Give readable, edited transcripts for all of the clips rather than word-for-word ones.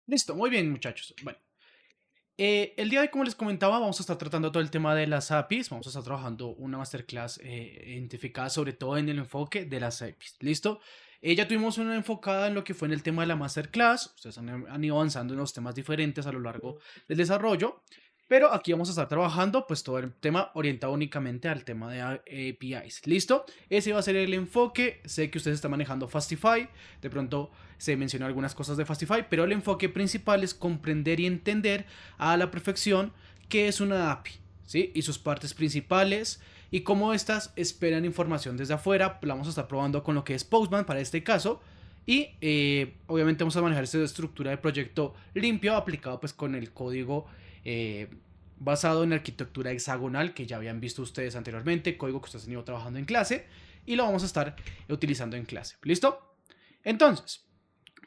Listo, muy bien, muchachos. Bueno, el día de hoy, como les comentaba, vamos a estar tratando todo el tema de las APIs. Vamos a estar trabajando una masterclass identificada sobre todo en el enfoque de las APIs. ¿Listo? Ya tuvimos una enfocada en lo que fue en el tema de la masterclass. Ustedes han ido avanzando en los temas diferentes a lo largo del desarrollo. Pero aquí vamos a estar trabajando pues todo el tema orientado únicamente al tema de APIs. ¿Listo? Ese va a ser el enfoque. Sé que ustedes están manejando Fastify. De pronto se mencionó algunas cosas de Fastify, pero el enfoque principal es comprender y entender a la perfección qué es una API, ¿sí? Y sus partes principales y cómo estas esperan información desde afuera. La vamos a estar probando con lo que es Postman para este caso. Y obviamente vamos a manejar esta estructura de proyecto limpio aplicado pues con el código eh, basado en arquitectura hexagonal que ya habían visto ustedes anteriormente, código que ustedes han ido trabajando en clase y lo vamos a estar utilizando en clase. ¿Listo? Entonces,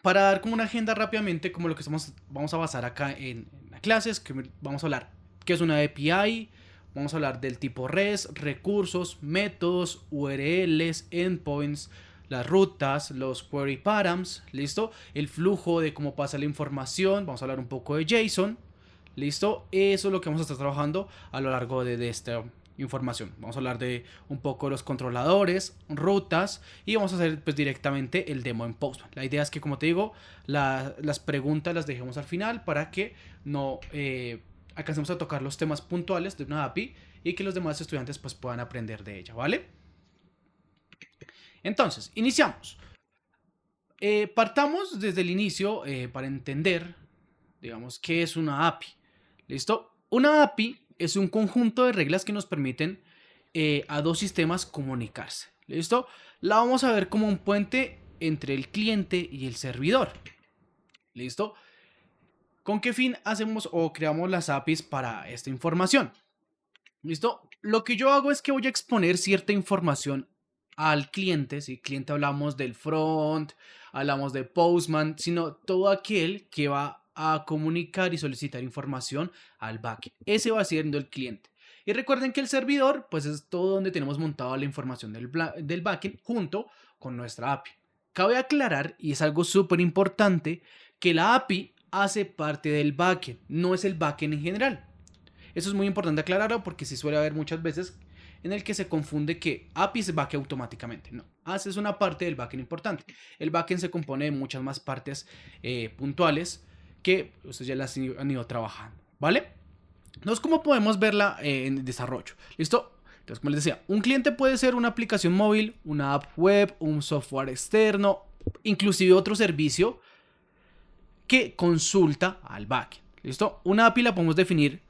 para dar como una agenda rápidamente, como lo que vamos a basar acá en la clase, es que vamos a hablar qué es una API, vamos a hablar del tipo REST, recursos, métodos, URLs, endpoints, las rutas, los query params, ¿listo? El flujo de cómo pasa la información, vamos a hablar un poco de JSON, ¿listo? Eso es lo que vamos a estar trabajando a lo largo de esta información. Vamos a hablar de un poco de los controladores, rutas y vamos a hacer pues directamente el demo en Postman. La idea es que, como te digo, las preguntas las dejemos al final para que no alcancemos a tocar los temas puntuales de una API y que los demás estudiantes pues puedan aprender de ella, ¿vale? Entonces, iniciamos. Partamos desde el inicio para entender, digamos, qué es una API. ¿Listo? Una API es un conjunto de reglas que nos permiten a dos sistemas comunicarse. ¿Listo? La vamos a ver como un puente entre el cliente y el servidor. ¿Listo? ¿Con qué fin hacemos o creamos las APIs para esta información? ¿Listo? Lo que yo hago es que voy a exponer cierta información al cliente. Si cliente hablamos del front, hablamos de Postman, sino todo aquel que va a comunicar y solicitar información al backend. Ese va siendo el cliente. Y recuerden que el servidor, pues es todo donde tenemos montado la información del backend junto con nuestra API. Cabe aclarar, y es algo súper importante, que la API hace parte del backend, no es el backend en general. Eso es muy importante aclararlo porque sí suele haber muchas veces en el que se confunde que API se backea automáticamente. No, AS es una parte del backend importante. El backend se compone de muchas más partes puntuales que ustedes ya las han ido trabajando, ¿vale? Entonces, ¿cómo podemos verla en desarrollo? ¿Listo? Entonces, como les decía, un cliente puede ser una aplicación móvil, una app web, un software externo, inclusive otro servicio que consulta al backend. ¿Listo? Una API la podemos definir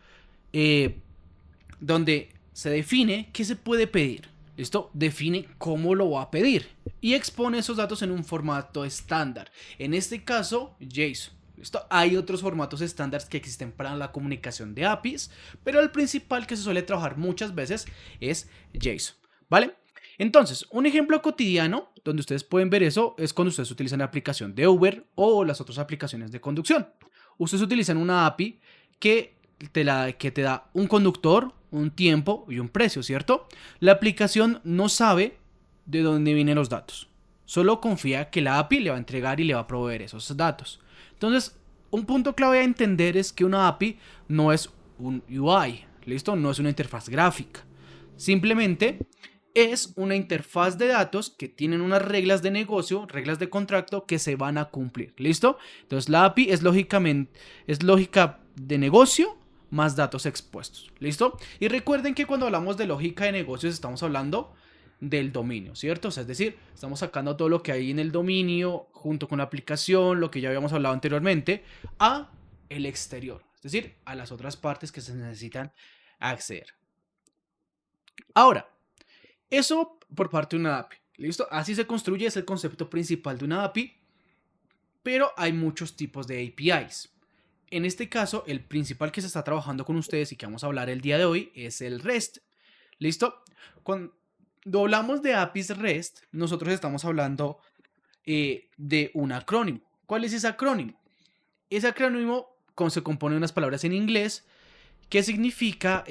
eh, donde se define qué se puede pedir. ¿Listo? Define cómo lo va a pedir y expone esos datos en un formato estándar. En este caso, JSON. ¿Listo? Hay otros formatos estándar que existen para la comunicación de APIs, pero el principal que se suele trabajar muchas veces es JSON. ¿Vale? Entonces, un ejemplo cotidiano donde ustedes pueden ver eso es cuando ustedes utilizan la aplicación de Uber o las otras aplicaciones de conducción. Ustedes utilizan una API que te da un conductor, un tiempo y un precio, ¿cierto? La aplicación no sabe de dónde vienen los datos. Solo confía que la API le va a entregar y le va a proveer esos datos. Entonces, un punto clave a entender es que una API no es un UI, ¿listo? No es una interfaz gráfica. Simplemente es una interfaz de datos que tienen unas reglas de negocio, reglas de contrato que se van a cumplir, ¿listo? Entonces la API es lógica de negocio más datos expuestos, ¿listo? Y recuerden que cuando hablamos de lógica de negocios estamos hablando del dominio, ¿cierto? O sea, es decir, estamos sacando todo lo que hay en el dominio junto con la aplicación, lo que ya habíamos hablado anteriormente, a el exterior, es decir, a las otras partes que se necesitan acceder. Ahora, eso por parte de una API. ¿Listo? Así se construye, es el concepto principal de una API, pero hay muchos tipos de APIs. En este caso, el principal que se está trabajando con ustedes y que vamos a hablar el día de hoy es el REST. ¿Listo? Cuando hablamos de APIs REST, nosotros estamos hablando de un acrónimo. ¿Cuál es ese acrónimo? Ese acrónimo se compone de unas palabras en inglés que significa,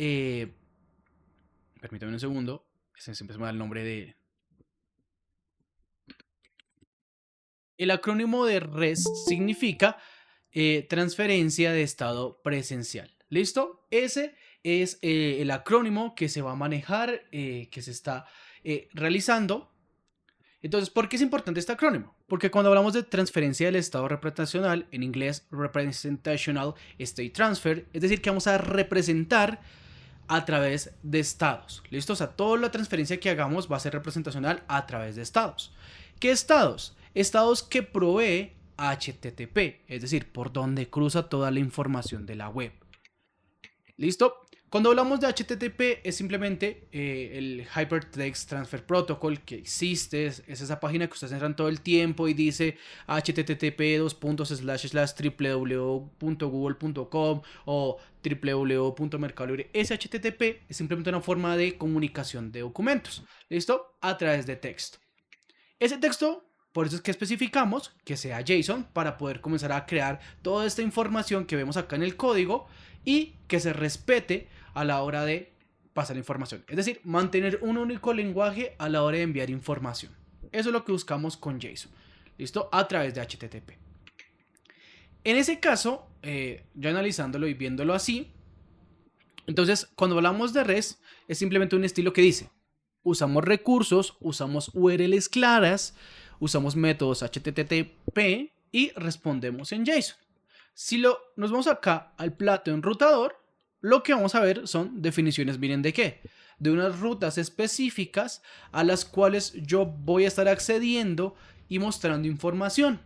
permítame un segundo, siempre se me da el nombre de, el acrónimo de REST significa transferencia de estado presencial. ¿Listo? Ese es el acrónimo que se va a manejar, que se está realizando. Entonces, ¿por qué es importante este acrónimo? Porque cuando hablamos de transferencia del estado representacional, en inglés Representational State Transfer, es decir, que vamos a representar a través de estados. ¿Listo? O sea, toda la transferencia que hagamos va a ser representacional a través de estados. ¿Qué estados? Estados que provee HTTP, es decir, por donde cruza toda la información de la web. ¿Listo? Cuando hablamos de HTTP es simplemente el Hypertext Transfer Protocol que existe, es esa página que ustedes entran todo el tiempo y dice http://www.google.com o www.mercadolibre. Ese HTTP es simplemente una forma de comunicación de documentos, ¿listo? A través de texto. Ese texto, por eso es que especificamos que sea JSON para poder comenzar a crear toda esta información que vemos acá en el código y que se respete a la hora de pasar la información. Es decir, mantener un único lenguaje a la hora de enviar información. Eso es lo que buscamos con JSON. ¿Listo? A través de HTTP. En ese caso, ya analizándolo y viéndolo así, entonces cuando hablamos de REST es simplemente un estilo que dice: usamos recursos, usamos URLs claras, usamos métodos HTTP y respondemos en JSON. Si nos vamos acá al plato enrutador, lo que vamos a ver son definiciones, miren de qué, de unas rutas específicas a las cuales yo voy a estar accediendo y mostrando información.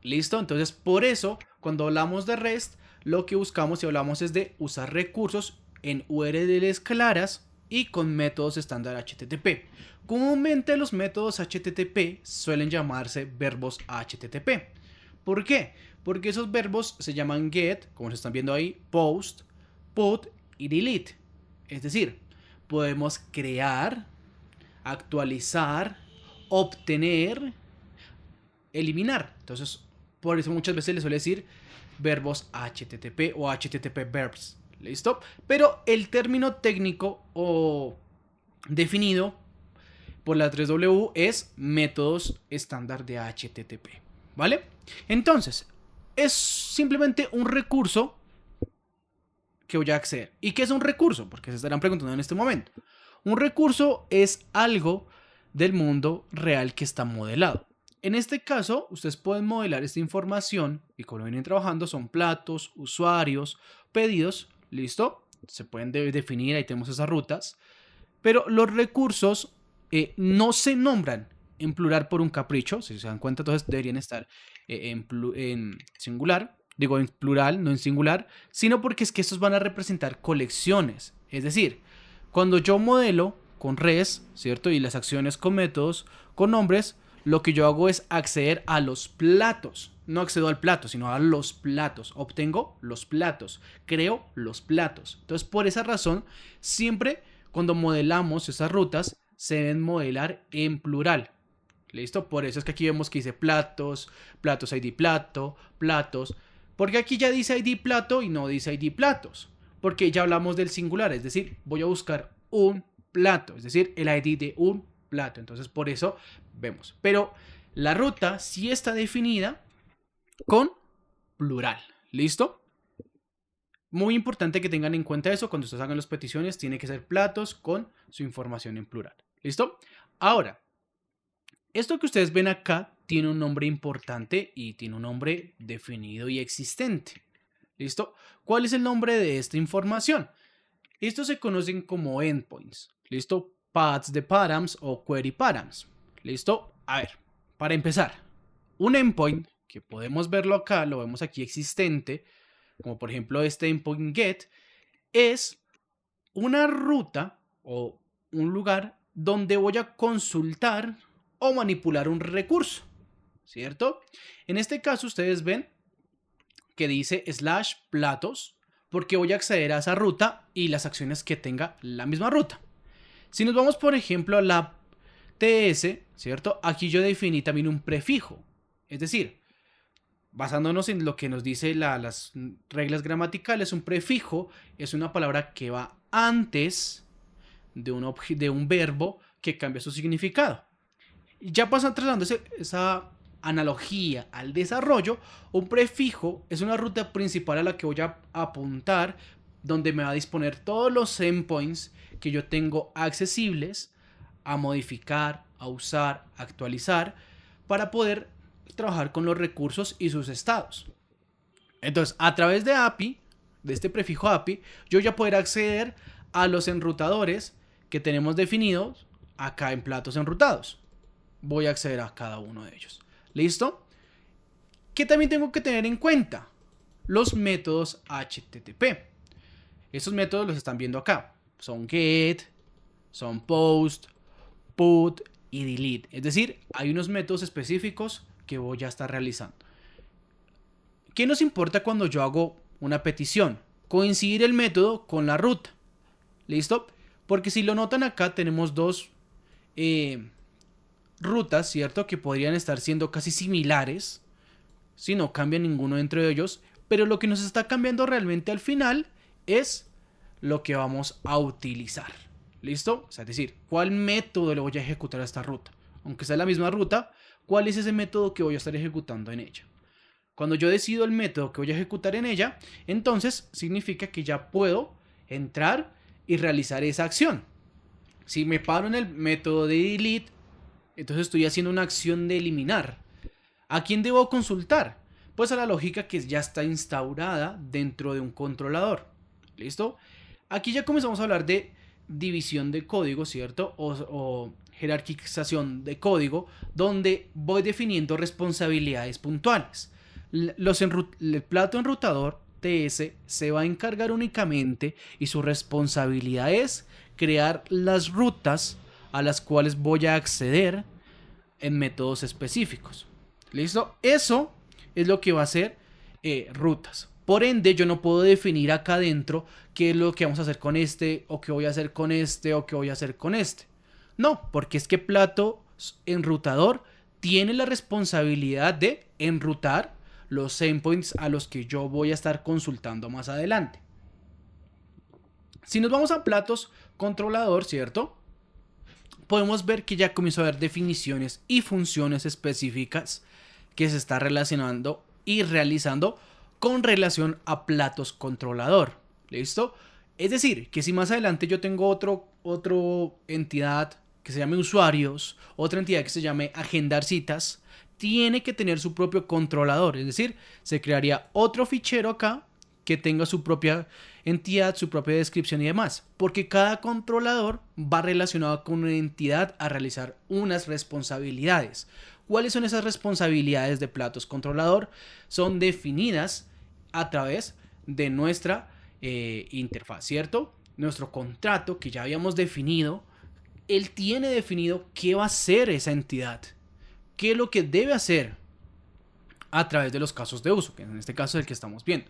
¿Listo? Entonces, por eso, cuando hablamos de REST, lo que buscamos y hablamos es de usar recursos en URLs claras y con métodos estándar HTTP. Comúnmente los métodos HTTP suelen llamarse verbos HTTP. ¿Por qué? Porque esos verbos se llaman get, como se están viendo ahí, post, put y delete. Es decir, podemos crear, actualizar, obtener, eliminar. Entonces, por eso muchas veces le suele decir verbos HTTP o HTTP verbs. ¿Listo? Pero el término técnico o definido por la 3W es métodos estándar de HTTP. ¿Vale? Entonces, es simplemente un recurso que voy a acceder. ¿Y qué es un recurso? Porque se estarán preguntando en este momento. Un recurso es algo del mundo real que está modelado. En este caso, ustedes pueden modelar esta información y como vienen trabajando son platos, usuarios, pedidos, ¿listo? Se pueden definir, ahí tenemos esas rutas. Pero los recursos no se nombran en plural por un capricho, si se dan cuenta, entonces deberían estar en singular, digo en plural, no en singular, sino porque es que estos van a representar colecciones. Es decir, cuando yo modelo con res, ¿cierto? Y las acciones con métodos, con nombres, lo que yo hago es acceder a los platos. No accedo al plato, sino a los platos. Obtengo los platos, creo los platos. Entonces, por esa razón, siempre cuando modelamos esas rutas, se deben modelar en plural. ¿Listo? Por eso es que aquí vemos que dice platos, platos ID plato, platos. Porque aquí ya dice ID plato y no dice ID platos. Porque ya hablamos del singular, es decir, voy a buscar un plato, es decir, el ID de un plato. Entonces, por eso vemos. Pero la ruta sí está definida con plural. ¿Listo? Muy importante que tengan en cuenta eso. Cuando ustedes hagan las peticiones, tiene que ser platos con su información en plural. ¿Listo? Ahora, esto que ustedes ven acá tiene un nombre importante y tiene un nombre definido y existente. ¿Listo? ¿Cuál es el nombre de esta información? Estos se conocen como endpoints. ¿Listo? Paths de params o query params. ¿Listo? A ver, para empezar, un endpoint, que podemos verlo acá, lo vemos aquí existente, como por ejemplo este endpoint get, es una ruta o un lugar donde voy a consultar o manipular un recurso, ¿cierto? En este caso ustedes ven que dice slash platos porque voy a acceder a esa ruta y las acciones que tenga la misma ruta. Si nos vamos por ejemplo a la TS, ¿cierto? Aquí yo definí también un prefijo, es decir, basándonos en lo que nos dice las reglas gramaticales, un prefijo es una palabra que va antes de un verbo que cambia su significado. Ya pasan trasladando esa analogía al desarrollo, un prefijo es una ruta principal a la que voy a apuntar, donde me va a disponer todos los endpoints que yo tengo accesibles a modificar, a usar, a actualizar, para poder trabajar con los recursos y sus estados. Entonces, a través de API, de este prefijo API, yo ya podré acceder a los enrutadores que tenemos definidos acá en platos enrutados. Voy a acceder a cada uno de ellos. ¿Listo? ¿Qué también tengo que tener en cuenta? Los métodos HTTP. Estos métodos los están viendo acá. Son get, son post, put y delete. Es decir, hay unos métodos específicos que voy a estar realizando. ¿Qué nos importa cuando yo hago una petición? Coincidir el método con la ruta. ¿Listo? Porque si lo notan acá tenemos dos rutas, ¿cierto? Que podrían estar siendo casi similares. Si no cambia ninguno dentro de ellos. Pero lo que nos está cambiando realmente al final es lo que vamos a utilizar. ¿Listo? O sea, es decir, ¿cuál método le voy a ejecutar a esta ruta? Aunque sea la misma ruta, ¿cuál es ese método que voy a estar ejecutando en ella? Cuando yo decido el método que voy a ejecutar en ella, entonces significa que ya puedo entrar y realizar esa acción. Si me paro en el método de delete, entonces estoy haciendo una acción de eliminar. ¿A quién debo consultar? Pues a la lógica que ya está instaurada dentro de un controlador. ¿Listo? Aquí ya comenzamos a hablar de división de código, ¿cierto? O jerarquización de código, donde voy definiendo responsabilidades puntuales. El plato enrutador TS se va a encargar únicamente y su responsabilidad es crear las rutas a las cuales voy a acceder en métodos específicos. ¿Listo? Eso es lo que va a ser rutas. Por ende, yo no puedo definir acá adentro qué es lo que vamos a hacer con este, o qué voy a hacer con este, o qué voy a hacer con este. No, porque es que plato enrutador tiene la responsabilidad de enrutar los endpoints a los que yo voy a estar consultando más adelante. Si nos vamos a platos controlador, ¿cierto? Podemos ver que ya comenzó a haber definiciones y funciones específicas que se está relacionando y realizando con relación a platos controlador. ¿Listo? Es decir, que si más adelante yo tengo otra entidad que se llame usuarios, otra entidad que se llame agendar citas, tiene que tener su propio controlador. Es decir, se crearía otro fichero acá que tenga su propia entidad, su propia descripción y demás. Porque cada controlador va relacionado con una entidad a realizar unas responsabilidades. ¿Cuáles son esas responsabilidades de platos controlador? Son definidas a través de nuestra interfaz, ¿cierto? Nuestro contrato que ya habíamos definido, él tiene definido qué va a hacer esa entidad, qué es lo que debe hacer a través de los casos de uso, que en este caso es el que estamos viendo.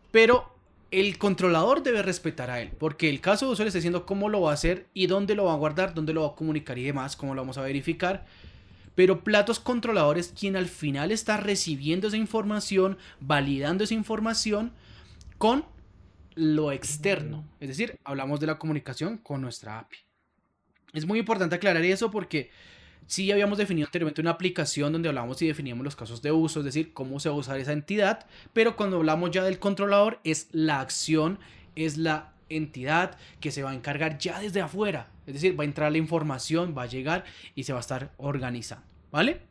Pero el controlador debe respetar a él, porque el caso de uso le está diciendo cómo lo va a hacer y dónde lo va a guardar, dónde lo va a comunicar y demás, cómo lo vamos a verificar. Pero platos controladores, quien al final está recibiendo esa información, validando esa información con lo externo. Es decir, hablamos de la comunicación con nuestra API. Es muy importante aclarar eso porque sí habíamos definido anteriormente una aplicación donde hablamos y definíamos los casos de uso, es decir, cómo se va a usar esa entidad, pero cuando hablamos ya del controlador es la acción, es la entidad que se va a encargar ya desde afuera, es decir, va a entrar la información, va a llegar y se va a estar organizando, ¿vale?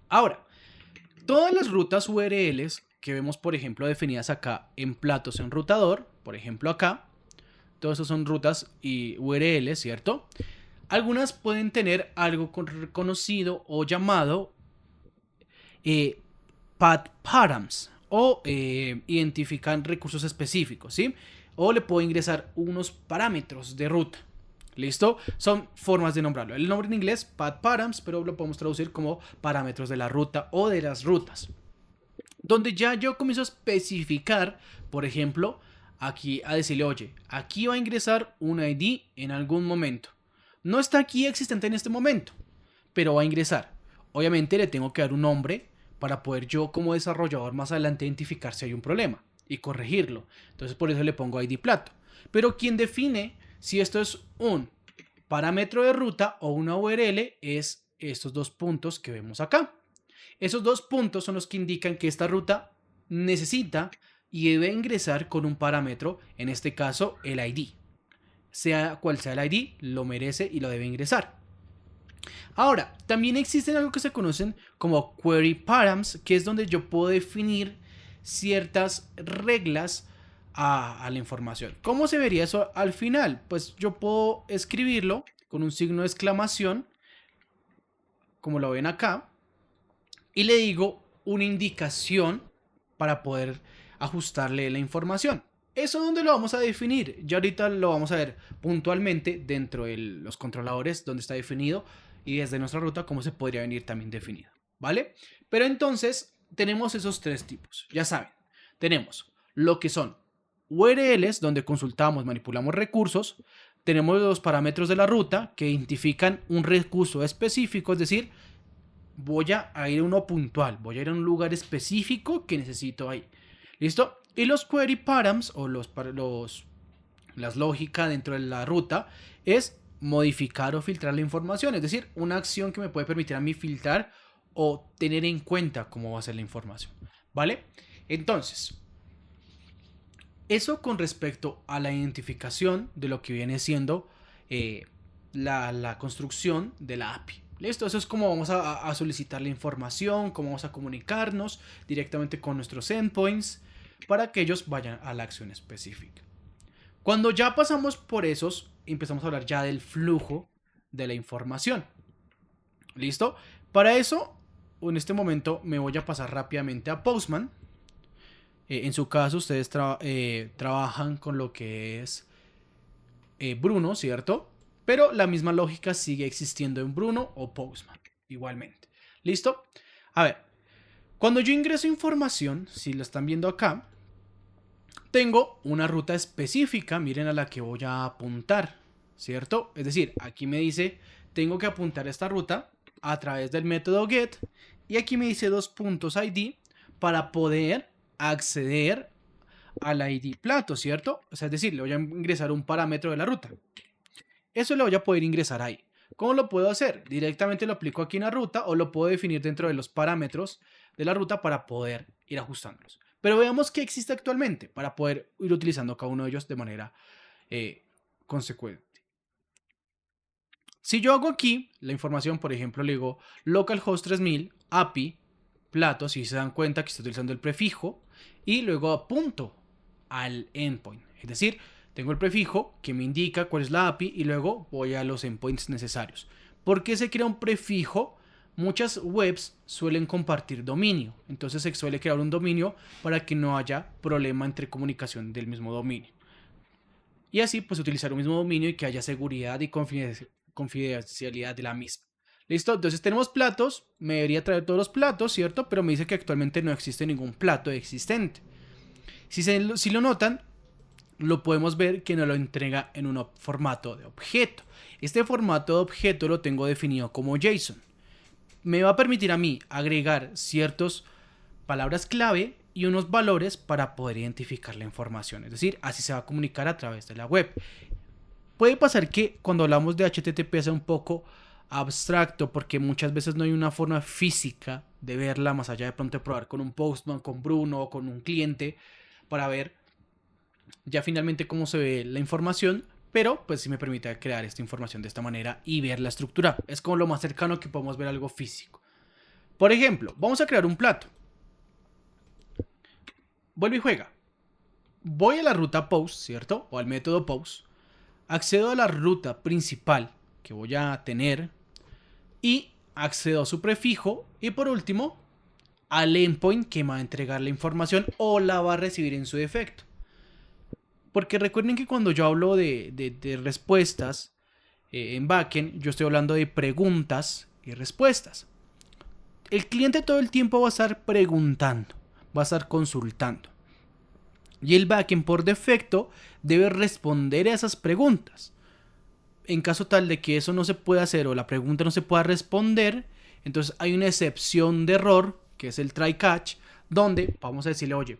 Ahora, todas las rutas URLs que vemos, por ejemplo, definidas acá en platos enrutador, por ejemplo acá, todas esas son rutas y URLs, ¿cierto? Algunas pueden tener algo reconocido o llamado path params o identifican recursos específicos, ¿sí? O le puedo ingresar unos parámetros de ruta. ¿Listo? Son formas de nombrarlo. El nombre en inglés, path params, pero lo podemos traducir como parámetros de la ruta o de las rutas. Donde ya yo comienzo a especificar, por ejemplo, aquí a decirle, oye, aquí va a ingresar un ID en algún momento. No está aquí existente en este momento, pero va a ingresar. Obviamente le tengo que dar un nombre para poder yo como desarrollador más adelante identificar si hay un problema y corregirlo. Entonces por eso le pongo ID plato. Pero quien define si esto es un parámetro de ruta o una URL es estos dos puntos que vemos acá. Esos dos puntos son los que indican que esta ruta necesita y debe ingresar con un parámetro, en este caso el ID. Sea cual sea el ID, lo merece y lo debe ingresar. Ahora, también existen algo que se conocen como query params, que es donde yo puedo definir ciertas reglas a la información. ¿Cómo se vería eso al final? Pues yo puedo escribirlo con un signo de exclamación, como lo ven acá, y le digo una indicación para poder ajustarle la información. ¿Eso dónde lo vamos a definir? Ya ahorita lo vamos a ver puntualmente dentro de los controladores donde está definido y desde nuestra ruta cómo se podría venir también definido, ¿vale? Pero entonces tenemos esos tres tipos, ya saben. Tenemos lo que son URLs donde consultamos, manipulamos recursos. Tenemos los parámetros de la ruta que identifican un recurso específico, es decir, voy a ir a uno puntual, voy a ir a un lugar específico que necesito ahí. ¿Listo? Y los query params o las lógicas dentro de la ruta es modificar o filtrar la información, es decir, una acción que me puede permitir a mí filtrar o tener en cuenta cómo va a ser la información, ¿vale? Entonces, eso con respecto a la identificación de lo que viene siendo la construcción de la API. ¿Listo? Eso es como vamos a solicitar la información, cómo vamos a comunicarnos directamente con nuestros endpoints para que ellos vayan a la acción específica. Cuando ya pasamos por esos, empezamos a hablar ya del flujo de la información. ¿Listo? Para eso, en este momento me voy a pasar rápidamente a Postman. En su caso, ustedes trabajan con lo que es Bruno, ¿cierto? Pero la misma lógica sigue existiendo en Bruno o Postman, igualmente. ¿Listo? A ver, cuando yo ingreso información, si lo están viendo acá, tengo una ruta específica, miren a la que voy a apuntar, ¿cierto? Es decir, aquí me dice, tengo que apuntar esta ruta a través del método get y aquí me dice $.id para poder acceder al ID plato, ¿cierto? O sea, es decir, le voy a ingresar un parámetro de la ruta. Eso lo voy a poder ingresar ahí. ¿Cómo lo puedo hacer? Directamente lo aplico aquí en la ruta o lo puedo definir dentro de los parámetros de la ruta para poder ir ajustándolos. Pero veamos qué existe actualmente para poder ir utilizando cada uno de ellos de manera consecuente. Si yo hago aquí la información, por ejemplo, le digo localhost 3000 API plato, si se dan cuenta que estoy utilizando el prefijo y luego apunto al endpoint. Es decir, tengo el prefijo que me indica cuál es la API y luego voy a los endpoints necesarios. ¿Por qué se crea un prefijo? Muchas webs suelen compartir dominio, entonces se suele crear un dominio para que no haya problema entre comunicación del mismo dominio. Y así pues utilizar un mismo dominio y que haya seguridad y confidencialidad de la misma. ¿Listo? Entonces tenemos platos, me debería traer todos los platos, ¿cierto? Pero me dice que actualmente no existe ningún plato existente. Si lo notan, lo podemos ver que nos lo entrega en un formato de objeto. Este formato de objeto lo tengo definido como JSON. Me va a permitir a mí agregar ciertas palabras clave y unos valores para poder identificar la información. Es decir, así se va a comunicar a través de la web. Puede pasar que cuando hablamos de HTTP sea un poco abstracto porque muchas veces no hay una forma física de verla más allá de pronto de probar con un Postman, con Bruno o con un cliente para ver ya finalmente cómo se ve la información, pero pues sí me permite crear esta información de esta manera y ver la estructura. Es como lo más cercano que podemos ver algo físico. Por ejemplo, vamos a crear un plato. Vuelve y juega. Voy a la ruta post, ¿cierto? O al método post. Accedo a la ruta principal que voy a tener y accedo a su prefijo y por último al endpoint que me va a entregar la información o la va a recibir en su defecto. Porque recuerden que cuando yo hablo de respuestas en backend, yo estoy hablando de preguntas y respuestas. El cliente todo el tiempo va a estar preguntando, va a estar consultando. Y el backend por defecto debe responder a esas preguntas. En caso tal de que eso no se pueda hacer o la pregunta no se pueda responder, entonces hay una excepción de error, que es el try catch, donde vamos a decirle, oye,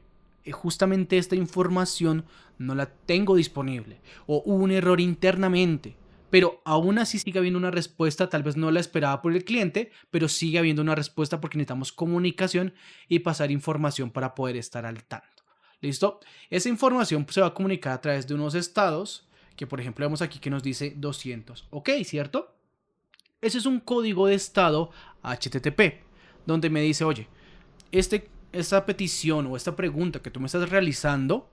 justamente esta información no la tengo disponible o hubo un error internamente, pero aún así sigue habiendo una respuesta, tal vez no la esperaba por el cliente, pero sigue habiendo una respuesta porque necesitamos comunicación y pasar información para poder estar al tanto. ¿Listo? Esa información se va a comunicar a través de unos estados, que por ejemplo vemos aquí que nos dice 200. Ok, ¿cierto? Ese es un código de estado HTTP, donde me dice, oye, esta petición o esta pregunta que tú me estás realizando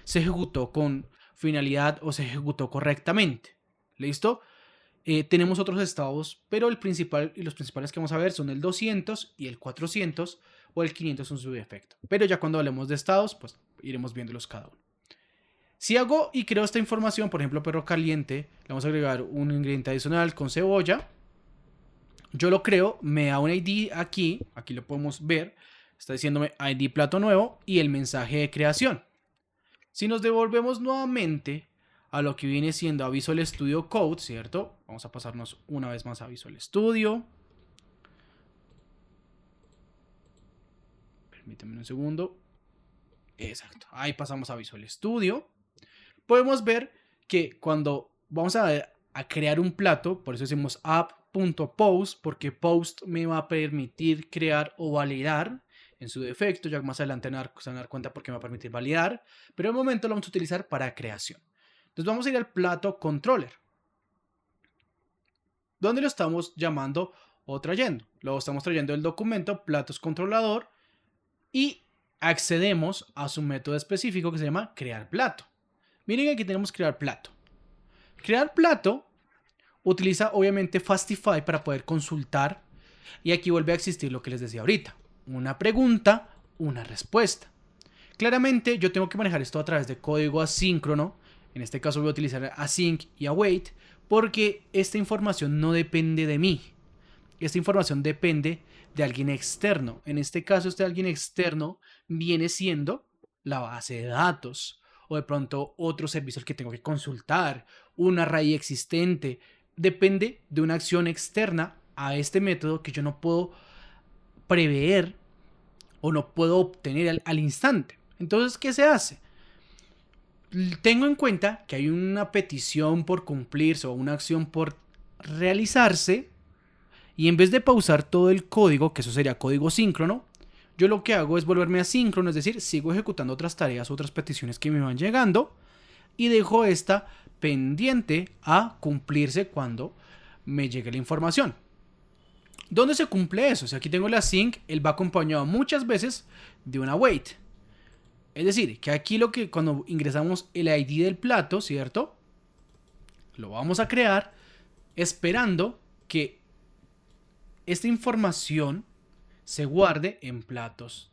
se ejecutó con finalidad o se ejecutó correctamente. ¿Listo? Tenemos otros estados, pero el principal y los principales que vamos a ver son el 200 y el 400 o el 500 en su defecto. Pero ya cuando hablemos de estados, pues iremos viéndolos cada uno. Si hago y creo esta información, por ejemplo, perro caliente, le vamos a agregar un ingrediente adicional con cebolla. Yo lo creo, me da un ID aquí lo podemos ver, está diciéndome ID plato nuevo y el mensaje de creación. Si nos devolvemos nuevamente a lo que viene siendo a Visual Studio Code, ¿cierto? Vamos a pasarnos una vez más a Visual Studio. Permítanme un segundo. Exacto, ahí pasamos a Visual Studio. Podemos ver que cuando vamos a crear un plato, por eso decimos app.post, porque post me va a permitir crear o validar en su defecto. Ya más adelante se van a dar cuenta porque me va a permitir validar, pero de momento lo vamos a utilizar para creación. Entonces vamos a ir al plato controller, donde lo estamos llamando o trayendo. Lo estamos trayendo del documento platos controlador y accedemos a su método específico que se llama crear plato. Miren que aquí tenemos crear plato. Crear plato utiliza obviamente Fastify para poder consultar y aquí vuelve a existir lo que les decía ahorita. Una pregunta, una respuesta. Claramente yo tengo que manejar esto a través de código asíncrono. En este caso voy a utilizar async y await porque esta información no depende de mí. Esta información depende de alguien externo. En este caso este alguien externo viene siendo la base de datos o de pronto otro servicio al que tengo que consultar, una raíz existente. Depende de una acción externa a este método que yo no puedo prever o no puedo obtener al instante. Entonces, ¿qué se hace? Tengo en cuenta que hay una petición por cumplirse o una acción por realizarse y en vez de pausar todo el código, que eso sería código síncrono, yo lo que hago es volverme asíncrono, es decir, sigo ejecutando otras tareas, otras peticiones que me van llegando y dejo esta pendiente a cumplirse cuando me llegue la información. ¿Dónde se cumple eso? Si aquí tengo el async, él va acompañado muchas veces de una await. Es decir, que aquí lo que cuando ingresamos el ID del plato, ¿cierto? Lo vamos a crear esperando que esta información se guarde en platos,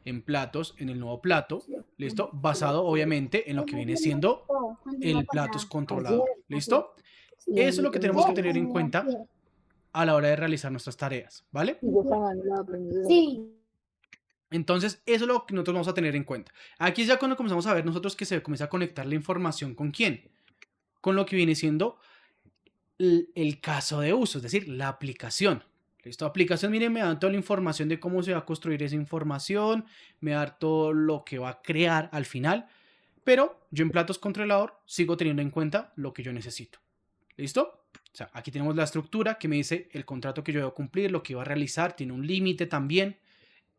en el nuevo plato, ¿listo? Basado obviamente en lo que viene siendo el platos controlador, ¿listo? Eso es lo que tenemos que tener en cuenta a la hora de realizar nuestras tareas, ¿vale? Sí. Entonces, eso es lo que nosotros vamos a tener en cuenta. Aquí es ya cuando comenzamos a ver nosotros que se comienza a conectar la información con quién, con lo que viene siendo el caso de uso, es decir, la aplicación. ¿Listo? Aplicación, miren, me da toda la información de cómo se va a construir esa información, me da todo lo que va a crear al final, pero yo en platos controlador sigo teniendo en cuenta lo que yo necesito. ¿Listo? O sea, aquí tenemos la estructura que me dice el contrato que yo debo cumplir, lo que iba a realizar, tiene un límite también.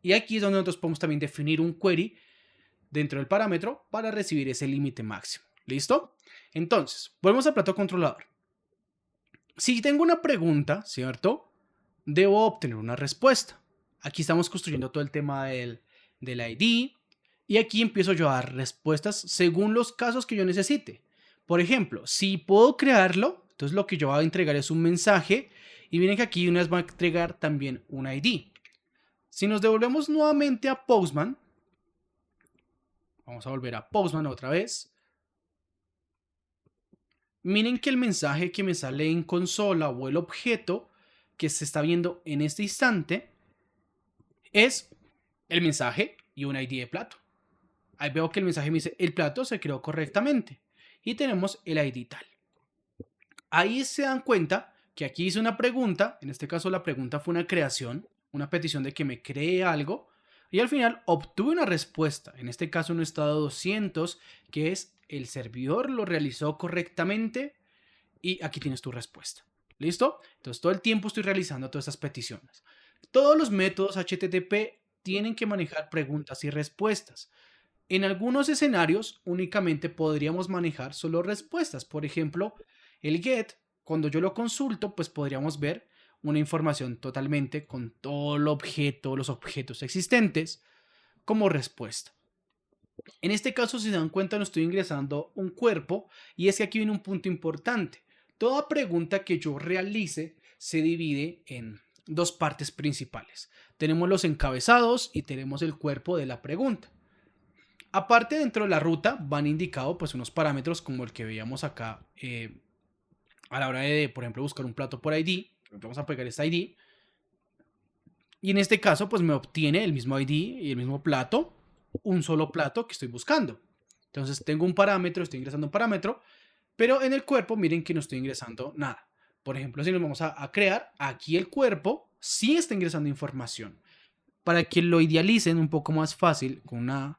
Y aquí es donde nosotros podemos también definir un query dentro del parámetro para recibir ese límite máximo. ¿Listo? Entonces, volvemos al plato controlador. Si tengo una pregunta, ¿cierto? Debo obtener una respuesta. Aquí estamos construyendo todo el tema del ID y aquí empiezo yo a dar respuestas según los casos que yo necesite. Por ejemplo, si puedo crearlo, entonces lo que yo voy a entregar es un mensaje y miren que aquí una vez va a entregar también un ID. Si nos devolvemos nuevamente a Postman, vamos a volver a Postman otra vez. Miren que el mensaje que me sale en consola o el objeto que se está viendo en este instante es el mensaje y un ID de plato. Ahí veo que el mensaje me dice el plato se creó correctamente y tenemos el ID tal. Ahí se dan cuenta que aquí hice una pregunta, en este caso la pregunta fue una creación, una petición de que me cree algo y al final obtuve una respuesta, en este caso un estado 200, que es el servidor lo realizó correctamente y aquí tienes tu respuesta. ¿Listo? Entonces todo el tiempo estoy realizando todas estas peticiones. Todos los métodos HTTP tienen que manejar preguntas y respuestas. En algunos escenarios únicamente podríamos manejar solo respuestas. Por ejemplo, el GET, cuando yo lo consulto, pues podríamos ver una información totalmente con todo el objeto, los objetos existentes como respuesta. En este caso, si se dan cuenta, no estoy ingresando un cuerpo y es que aquí viene un punto importante. Toda pregunta que yo realice se divide en dos partes principales. Tenemos los encabezados y tenemos el cuerpo de la pregunta. Aparte, dentro de la ruta van indicados pues unos parámetros como el que veíamos acá a la hora de, por ejemplo, buscar un plato por ID. Vamos a pegar este ID. Y en este caso, pues me obtiene el mismo ID y el mismo plato, un solo plato que estoy buscando. Entonces tengo un parámetro, estoy ingresando un parámetro, pero en el cuerpo miren que no estoy ingresando nada. Por ejemplo, si nos vamos a crear, aquí el cuerpo sí está ingresando información. Para que lo idealicen un poco más fácil, con una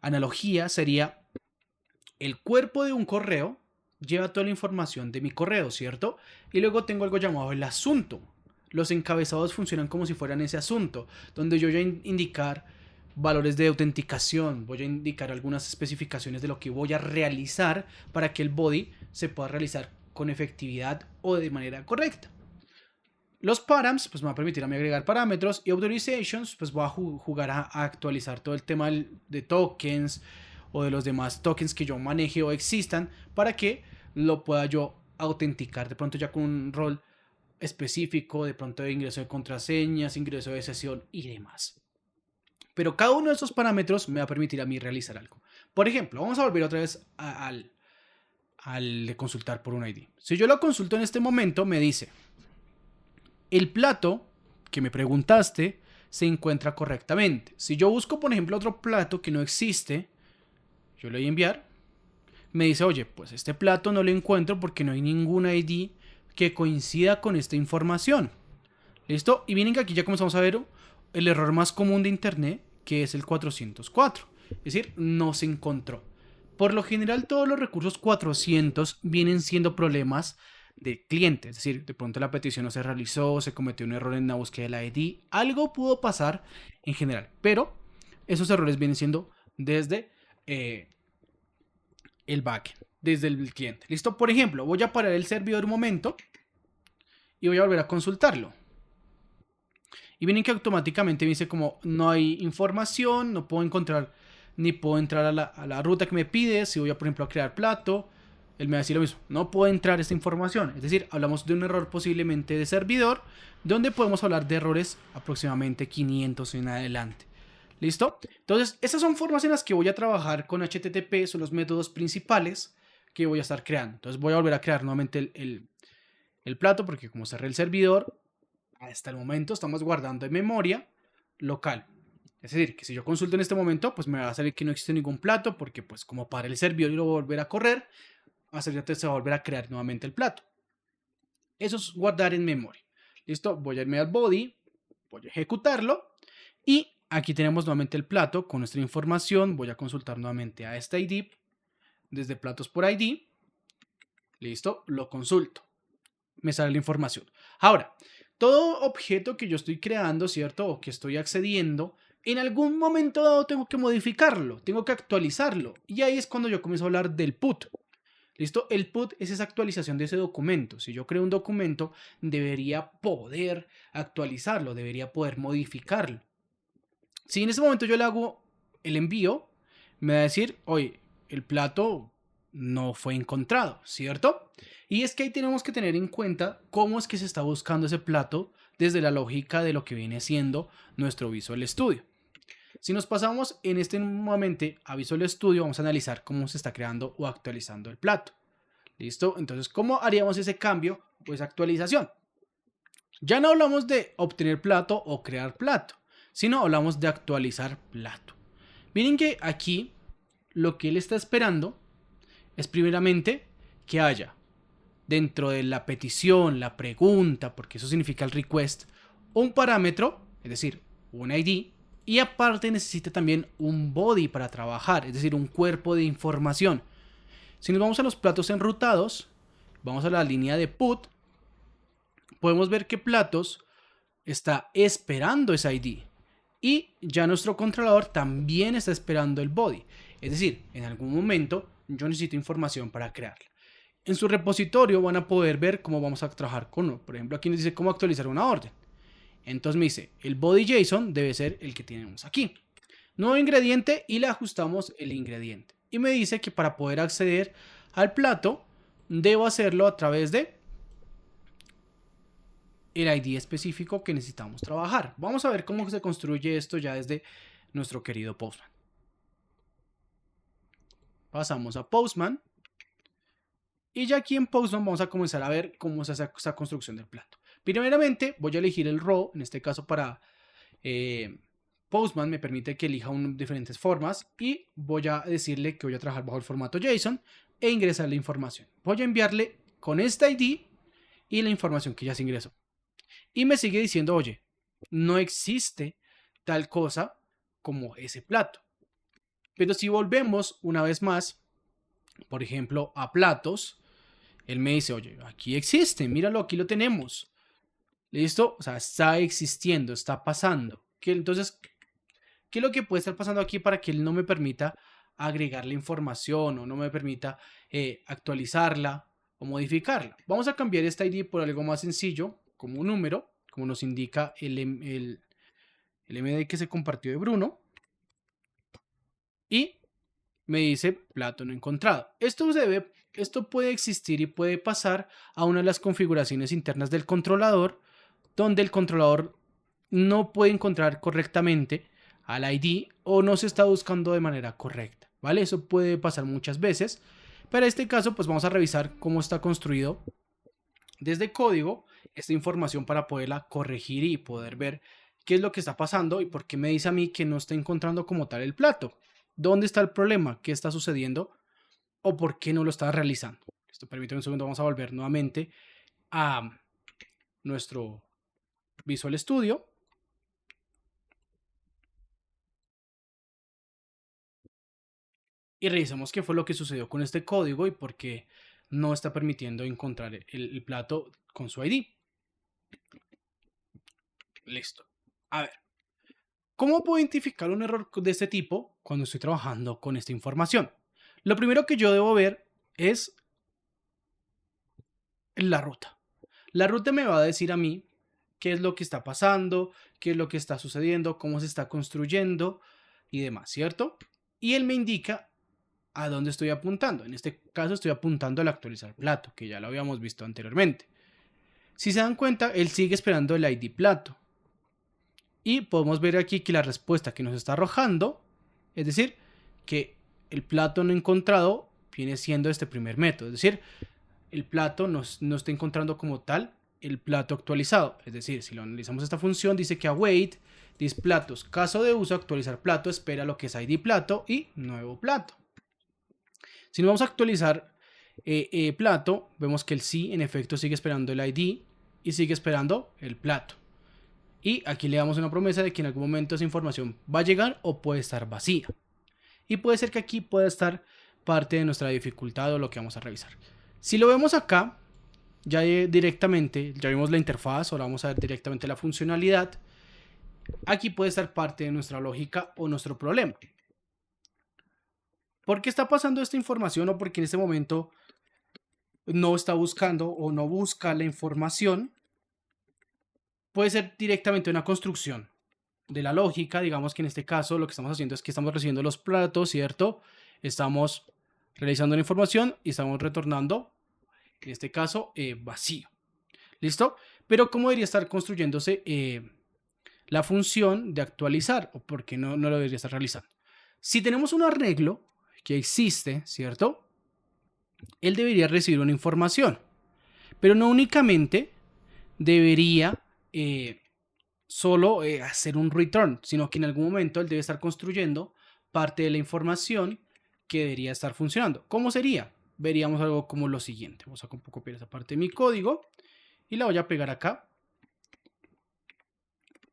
analogía, sería el cuerpo de un correo lleva toda la información de mi correo, ¿cierto? Y luego tengo algo llamado el asunto. Los encabezados funcionan como si fueran ese asunto, donde yo voy a indicar valores de autenticación, voy a indicar algunas especificaciones de lo que voy a realizar para que el body se pueda realizar con efectividad o de manera correcta. Los params pues me va a permitir a mí agregar parámetros y authorizations pues voy a jugar a actualizar todo el tema de tokens o de los demás tokens que yo maneje o existan para que lo pueda yo autenticar de pronto ya con un rol específico, de pronto de ingreso de contraseñas, ingreso de sesión y demás. Pero cada uno de esos parámetros me va a permitir a mí realizar algo. Por ejemplo, vamos a volver otra vez al de consultar por un ID. Si yo lo consulto en este momento, me dice: el plato que me preguntaste se encuentra correctamente. Si yo busco, por ejemplo, otro plato que no existe, yo le doy a enviar. Me dice: oye, pues este plato no lo encuentro porque no hay ningún ID que coincida con esta información. ¿Listo? Y miren que aquí ya comenzamos a ver el error más común de internet, que es el 404. Es decir, no se encontró. Por lo general, todos los recursos 400 vienen siendo problemas de cliente. Es decir, de pronto la petición no se realizó, se cometió un error en la búsqueda del ID. Algo pudo pasar en general. Pero esos errores vienen siendo desde el backend, desde el cliente. ¿Listo? Por ejemplo, voy a parar el servidor un momento y voy a volver a consultarlo. Y miren que automáticamente me dice como no hay información, no puedo encontrar ni puedo entrar a la ruta que me pide. Si voy a, por ejemplo, a crear plato, él me va a decir lo mismo, no puedo entrar esta información. Es decir, hablamos de un error posiblemente de servidor, donde podemos hablar de errores aproximadamente 500 en adelante. ¿Listo? Entonces, estas son formas en las que voy a trabajar con HTTP, son los métodos principales que voy a estar creando. Entonces voy a volver a crear nuevamente el plato, porque como cerré el servidor, hasta el momento estamos guardando en memoria local. Es decir, que si yo consulto en este momento, pues me va a salir que no existe ningún plato, porque pues como para el servidor y lo voy a volver a correr, se va a volver a crear nuevamente el plato. Eso es guardar en memoria. ¿Listo? Voy a irme al body, voy a ejecutarlo y aquí tenemos nuevamente el plato con nuestra información. Voy a consultar nuevamente a este ID desde platos por ID. Listo, lo consulto. Me sale la información. Ahora, todo objeto que yo estoy creando, ¿cierto? O que estoy accediendo, en algún momento dado tengo que modificarlo, tengo que actualizarlo. Y ahí es cuando yo comienzo a hablar del put. ¿Listo? El put es esa actualización de ese documento. Si yo creo un documento, debería poder actualizarlo, debería poder modificarlo. Si en ese momento yo le hago el envío, me va a decir, oye, el plato no fue encontrado, ¿cierto? Y es que ahí tenemos que tener en cuenta cómo es que se está buscando ese plato desde la lógica de lo que viene siendo nuestro Visual Studio. Si nos pasamos en este momento a Visual Studio, vamos a analizar cómo se está creando o actualizando el plato. ¿Listo? Entonces, ¿cómo haríamos ese cambio o esa actualización? Ya no hablamos de obtener plato o crear plato, sino hablamos de actualizar plato. Miren que aquí lo que él está esperando es primeramente que haya dentro de la petición, la pregunta, porque eso significa el request, un parámetro, es decir, un ID, y aparte necesita también un body para trabajar, es decir, un cuerpo de información. Si nos vamos a los platos enrutados, vamos a la línea de put, podemos ver que platos está esperando ese ID. Y ya nuestro controlador también está esperando el body. Es decir, en algún momento yo necesito información para crearla. En su repositorio van a poder ver cómo vamos a trabajar con uno. Por ejemplo, aquí nos dice cómo actualizar una orden. Entonces me dice, el body JSON debe ser el que tenemos aquí. Nuevo ingrediente y le ajustamos el ingrediente. Y me dice que para poder acceder al plato, debo hacerlo a través de el ID específico que necesitamos trabajar. Vamos a ver cómo se construye esto ya desde nuestro querido Postman. Pasamos a Postman. Y ya aquí en Postman vamos a comenzar a ver cómo se hace esa construcción del plato. Primeramente voy a elegir el row, en este caso para Postman me permite que elija diferentes formas y voy a decirle que voy a trabajar bajo el formato JSON e ingresar la información. Voy a enviarle con este ID y la información que ya se ingresó. Y me sigue diciendo, oye, no existe tal cosa como ese plato. Pero si volvemos una vez más, por ejemplo, a platos, él me dice, oye, aquí existe, míralo, aquí lo tenemos. ¿Listo? O sea, está existiendo, está pasando. Entonces, ¿qué es lo que puede estar pasando aquí para que él no me permita agregar la información o no me permita actualizarla o modificarla? Vamos a cambiar esta ID por algo más sencillo, como un número, como nos indica el MD que se compartió de Bruno. Y me dice plato no encontrado. Esto puede existir y puede pasar a una de las configuraciones internas del controlador, donde el controlador no puede encontrar correctamente al ID o no se está buscando de manera correcta, ¿vale? Eso puede pasar muchas veces. Pero en este caso, pues vamos a revisar cómo está construido desde código esta información para poderla corregir y poder ver qué es lo que está pasando y por qué me dice a mí que no está encontrando como tal el plato. ¿Dónde está el problema? ¿Qué está sucediendo? ¿O por qué no lo está realizando? Esto permite un segundo, vamos a volver nuevamente a nuestro Visual Studio. Y revisamos qué fue lo que sucedió con este código y por qué no está permitiendo encontrar el plato con su ID. Listo. A ver. ¿Cómo puedo identificar un error de este tipo cuando estoy trabajando con esta información? Lo primero que yo debo ver es la ruta. La ruta me va a decir a mí qué es lo que está pasando, qué es lo que está sucediendo, cómo se está construyendo y demás, ¿cierto? Y él me indica a dónde estoy apuntando. En este caso estoy apuntando al actualizar plato, que ya lo habíamos visto anteriormente. Si se dan cuenta, él sigue esperando el ID plato. Y podemos ver aquí que la respuesta que nos está arrojando, es decir, que el plato no encontrado viene siendo este primer método. Es decir, el plato no está encontrando como tal el plato actualizado. Es decir, si lo analizamos esta función, dice que await, dice platos, caso de uso, actualizar plato, espera lo que es ID plato y nuevo plato. Si nos vamos a actualizar plato, vemos que el sí en efecto sigue esperando el ID y sigue esperando el plato. Y aquí le damos una promesa de que en algún momento esa información va a llegar o puede estar vacía. Y puede ser que aquí pueda estar parte de nuestra dificultad o lo que vamos a revisar. Si lo vemos acá, ya directamente, ya vimos la interfaz, ahora vamos a ver directamente la funcionalidad. Aquí puede estar parte de nuestra lógica o nuestro problema. ¿Por qué está pasando esta información o porque en este momento no está buscando o no busca la información? Puede ser directamente una construcción de la lógica. Digamos que en este caso lo que estamos haciendo es que estamos recibiendo los platos, ¿cierto? Estamos realizando la información y estamos retornando, en este caso, vacío. ¿Listo? Pero ¿cómo debería estar construyéndose la función de actualizar? ¿O por qué no lo debería estar realizando? Si tenemos un arreglo que existe, ¿cierto? Él debería recibir una información. Pero no únicamente debería solo hacer un return, sino que en algún momento él debe estar construyendo parte de la información que debería estar funcionando. ¿Cómo sería? Veríamos algo como lo siguiente. Vamos a copiar esa parte de mi código y la voy a pegar acá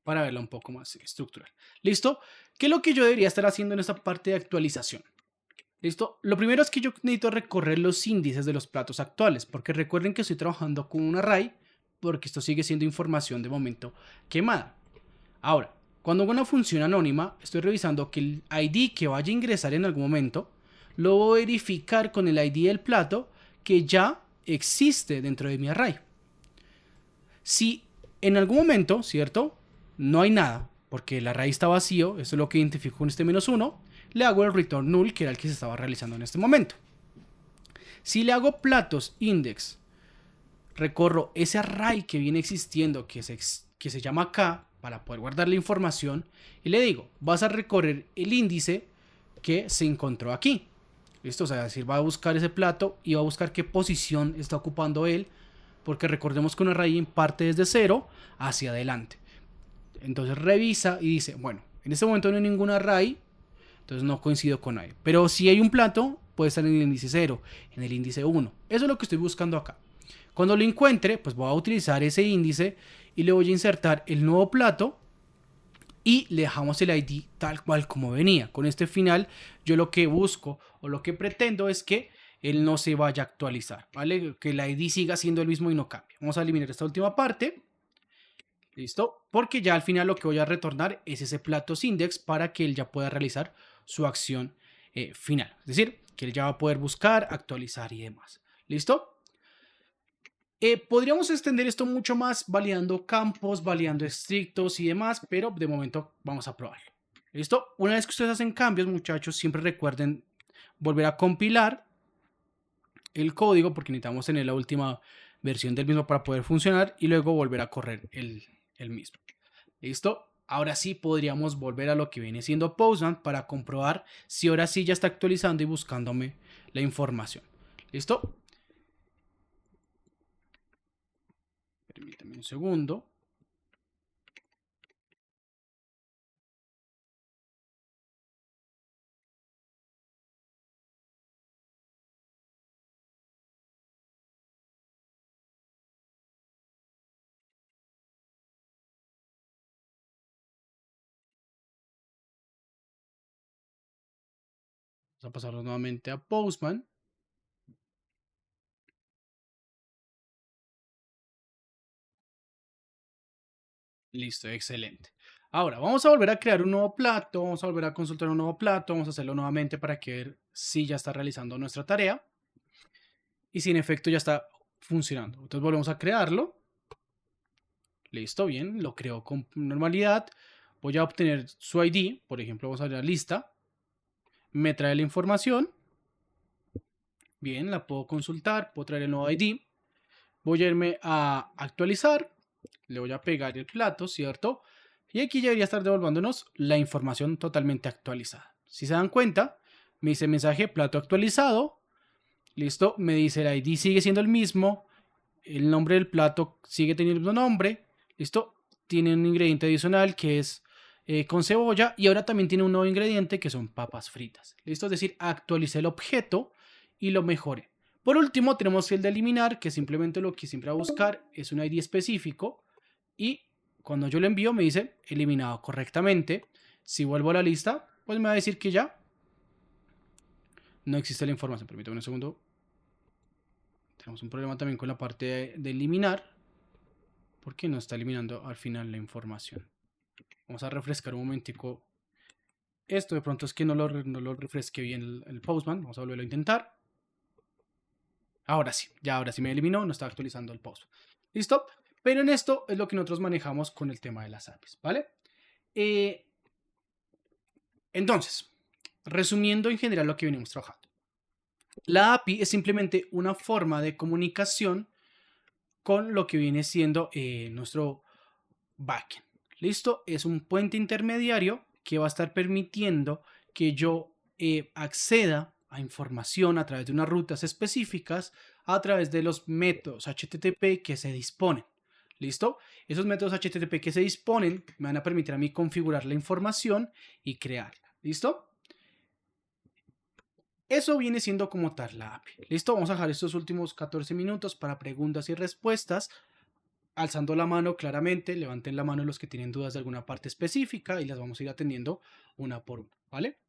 para verla un poco más estructural. ¿Listo? ¿Qué es lo que yo debería estar haciendo en esta parte de actualización? ¿Listo? Lo primero es que yo necesito recorrer los índices de los platos actuales, porque recuerden que estoy trabajando con un array, porque esto sigue siendo información de momento quemada. Ahora, cuando hago una función anónima, estoy revisando que el ID que vaya a ingresar en algún momento, lo voy a verificar con el ID del plato que ya existe dentro de mi array. Si en algún momento, ¿cierto? No hay nada, porque el array está vacío, eso es lo que identifico con este -1, le hago el return null, que era el que se estaba realizando en este momento. Si le hago platos index, recorro ese array que viene existiendo, que se llama acá, para poder guardar la información, y le digo, vas a recorrer el índice que se encontró aquí. ¿Listo? O sea, es decir, va a buscar ese plato y va a buscar qué posición está ocupando él, porque recordemos que un array parte desde 0 hacia adelante. Entonces revisa y dice, bueno, en este momento no hay ningún array, entonces no coincido con nadie. Pero si hay un plato, puede estar en el índice 0, en el índice 1. Eso es lo que estoy buscando acá. Cuando lo encuentre, pues voy a utilizar ese índice y le voy a insertar el nuevo plato y le dejamos el ID tal cual como venía. Con este final, yo lo que busco o lo que pretendo es que él no se vaya a actualizar, ¿vale? Que el ID siga siendo el mismo y no cambie. Vamos a eliminar esta última parte. ¿Listo? Porque ya al final lo que voy a retornar es ese platos index para que él ya pueda realizar su acción final. Es decir, que él ya va a poder buscar, actualizar y demás. ¿Listo? Podríamos extender esto mucho más validando campos, validando estrictos y demás, pero de momento vamos a probarlo. ¿Listo? Una vez que ustedes hacen cambios, muchachos, siempre recuerden volver a compilar el código porque necesitamos tener la última versión del mismo para poder funcionar y luego volver a correr el mismo. ¿Listo? Ahora sí podríamos volver a lo que viene siendo Postman para comprobar si ahora sí ya está actualizando y buscándome la información. ¿Listo? Permítame un segundo. Vamos a pasarlo nuevamente a Postman. Listo, excelente. Ahora, vamos a volver a crear un nuevo plato, vamos a volver a consultar un nuevo plato, vamos a hacerlo nuevamente para que ver si ya está realizando nuestra tarea y si en efecto ya está funcionando. Entonces volvemos a crearlo. Listo, bien, lo creo con normalidad. Voy a obtener su ID, por ejemplo, vamos a ver la lista. Me trae la información. Bien, la puedo consultar, puedo traer el nuevo ID. Voy a irme a actualizar. Le voy a pegar el plato, ¿cierto? Y aquí ya debería estar devolviéndonos la información totalmente actualizada. Si se dan cuenta, me dice mensaje plato actualizado. Listo, me dice el ID sigue siendo el mismo. El nombre del plato sigue teniendo el mismo nombre. Listo, tiene un ingrediente adicional que es con cebolla. Y ahora también tiene un nuevo ingrediente que son papas fritas. Listo, es decir, actualicé el objeto y lo mejoré. Por último, tenemos el de eliminar, que simplemente lo que siempre va a buscar es un ID específico. Y cuando yo lo envío me dice eliminado correctamente. Si vuelvo a la lista, pues me va a decir que ya no existe la información. Permítame un segundo. Tenemos un problema también con la parte de eliminar. Porque no está eliminando al final la información. Vamos a refrescar un momentico. Esto de pronto es que no lo refresqué bien el Postman. Vamos a volverlo a intentar. Ahora sí, ahora sí me eliminó, no estaba actualizando el Postman. ¿Listo? Pero en esto es lo que nosotros manejamos con el tema de las APIs, ¿vale? Entonces, resumiendo en general lo que venimos trabajando. La API es simplemente una forma de comunicación con lo que viene siendo nuestro backend. ¿Listo? Es un puente intermediario que va a estar permitiendo que yo acceda a información a través de unas rutas específicas a través de los métodos HTTP que se disponen. ¿Listo? Esos métodos HTTP que se disponen me van a permitir a mí configurar la información y crearla. ¿Listo? Eso viene siendo como tal la API. ¿Listo? Vamos a dejar estos últimos 14 minutos para preguntas y respuestas. Alzando la mano claramente, levanten la mano los que tienen dudas de alguna parte específica y las vamos a ir atendiendo una por una, ¿vale?